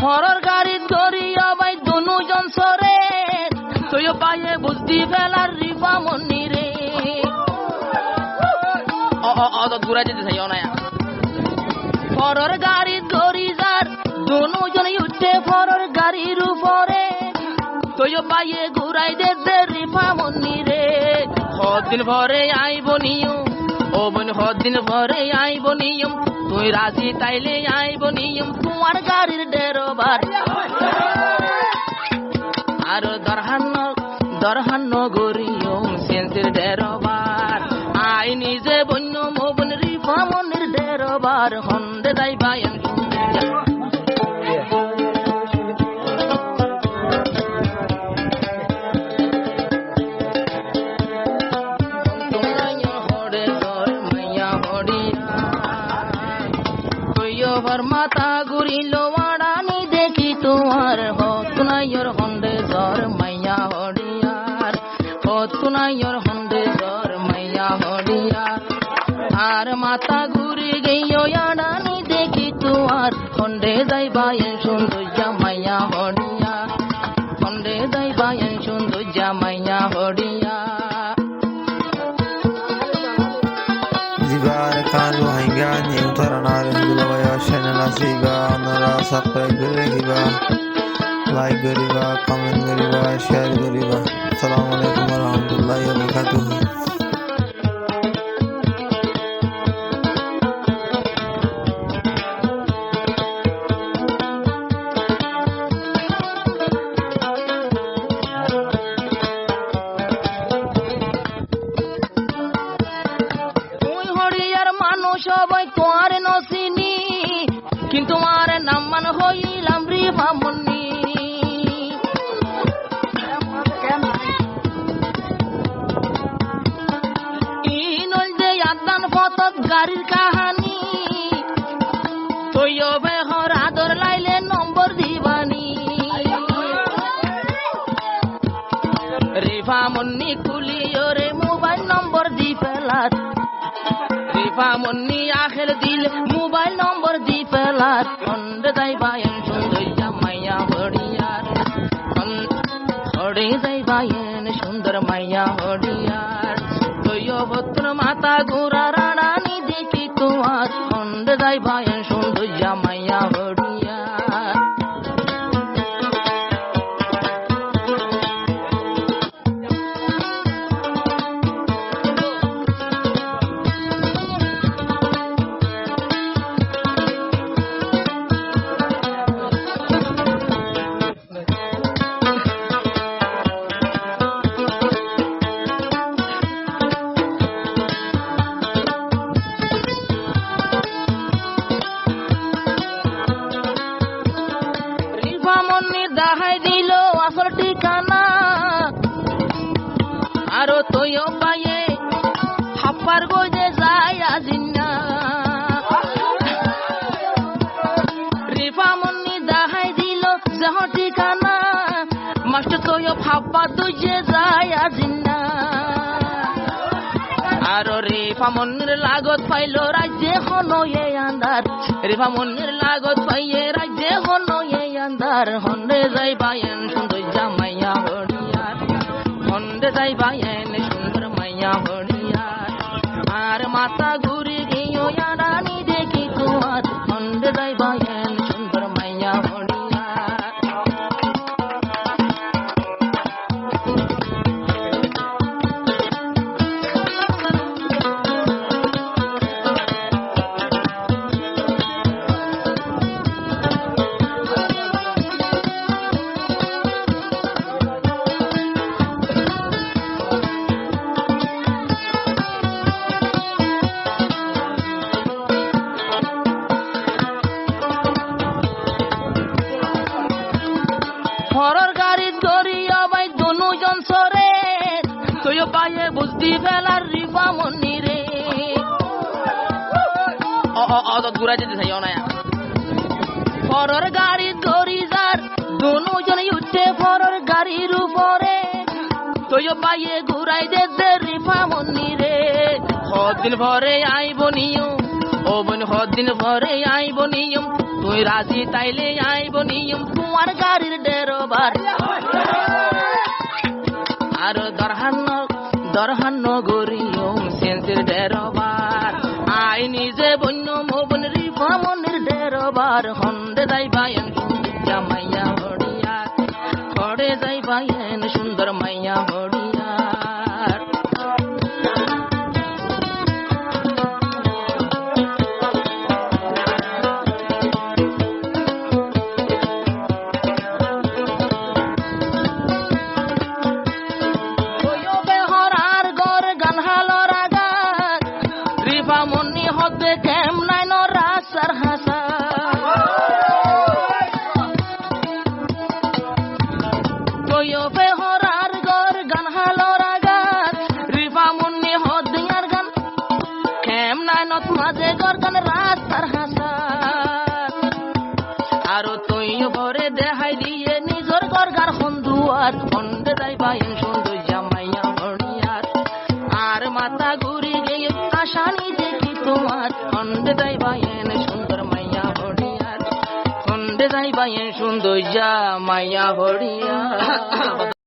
ফরর গাড়ির দরিয়া বাই দুজন সরে তুই পায়ে বুঝতি ফেলার রিফা মন্নি রে ঘুরা যেতে চাই না ফরর গাড়ির দড়ি যার দুজন উঠে ফরর গাড়ির উপরে তুই পায়ে ঘুরাই দে রিফা মন্নি রে হদিন ভরে আইব নিয়ম ও বোন হদিন ভরে আইব নিয়ম তুই রাজি তাইলে আইব নিয়ম তোমার গাড়ির ডেরোবার আর দরহান্ন গরিয়ম সেন্সের ডেরোবার আই নিজে বন্য মোবন রিফা মনির ডেরোবার হন্ডে দাই বায়ন মাতা গুরিলো ওয়াড়ানি দেখি তোমার হতুনাইয়র হন্ডে জর মাইয়া হডিয়ার হতুনাইয়র হন্ডে জর মাইয়া হডিয়ার আর মাতা ঘুরি গেইও ওয়াড়ানি দেখি তোমার হন্ডে যাইবা এন সৌন্দর্য মাইয়া হডিয়া হন্ডে যাইবা এন সৌন্দর্য মাইয়া হডিয়া জিবার কালু হাইগানি উতারানার গুলোয়া চ্যানেল আসিবা আপনারা সাবস্ক্রাইব করে রাখিবা লাইক করিবা কমেন্ট করিবা শেয়ার করিবা আসসালামু আলাইকুম ওয়া রাহমাতুল্লাহি ওয়া বারাকাতুহু সবাই তোমার নসিনি কিন্তু আর নাম মান হইলাম রিফা মন্নি ইনল যে আদান ফতত গাড়ির কাহানি তৈয় বেহর আদর লাইলে নম্বর দিবানি রিফা মন্নি কুলিও রে মোবাইল নম্বর দি ফেলার রিফা মন্নি আখের দিল মোবাইল নম্বর দি ফেলার হন্ডে যাইবা এন সৌন্দর্য মাইয়া হডিয়ার হডে যাইবা এন সুন্দর মাইয়া হডিয়ার তৈয় ভদ্র মাতা গোরা রানানি দেখি তোমার হন্ডে যাইবা এন সৌন্দর্য মাইয়া হডিয়ার দাহাই দিল আসল ঠিকানা আরো তৈয় পায়ে হাপ্পার গজে যায় আজিনা রিফা মন্নি দাহাই দিল দেহ ঠিকানা মাস্টার তৈয় হাপ্পা দুজে যায় আজিনা আরো রিফা মন্নির লাগত পাইল রাজ্যে হনো এ আন্দার রিফা মন্নির লাগত পাইয়ে রাজ্যে হনো এ আন্দার হন্ডে যাইবা এন সৌন্দর্য মাইয়া হডিয়ার হন্ডে যাইবা এন সুন্দর মাইয়া হডিয়ার আর মাতা ঘুরি গিয়েও রানী দেখি তোমার হন্ডে যাইবা এন সুন্দর মাইয়া হডিয়ার ফরর গাড়ির দরিয়া বাই দুজন সরে তুই পায়ে বুঝতি ফেলার রিফা মন্নি রে ঘুরা যেতে চাই না ফরর গাড়ির দড়ি যার দুজন উঠে ফরর গাড়ির উপরে তুই পায়ে ঘুরাই দে রিফা মন্নি রে হদিন ভরে আইব নিয়ম ও ও বোন হদিন ভরে আইব নিয়ম তুই রাজি তাইলে আইব নিয়ম তোমার গাড়ির ডেরোবার আর দরহান নগরিয়ম সেন্সের ডেরোবার আই নিজে বন্য মোবন রিফা মনের ডেরোবার হন্ডে যাইবায়েন সুন্দর মাইয়া হরিয়ার হরে যাইবায়েন সুন্দর মাইয়া হরিয়ার মনি হতে কেম নাই ন রাসার হাসা কইবে হরার গর গান হালো রাগাত রিফা মনি হতে আর গান কেম নাই নত মাঝে গর গান রাসার হাসা আর তুই ভরে দেখাই দিয়ে নিজর গর গার হন্দুয়ার হন্ডে যাইবায়েন সুন্দর জামাইয়া হরিয়ার আর মাথা ঘুরি গিয়ে আসানি তোমার হন্ডে যাইবায়েন সুন্দর মাইয়া হরিয়ার হন্ডে যাইবায়েন সুন্দর মাইয়া হরিয়ার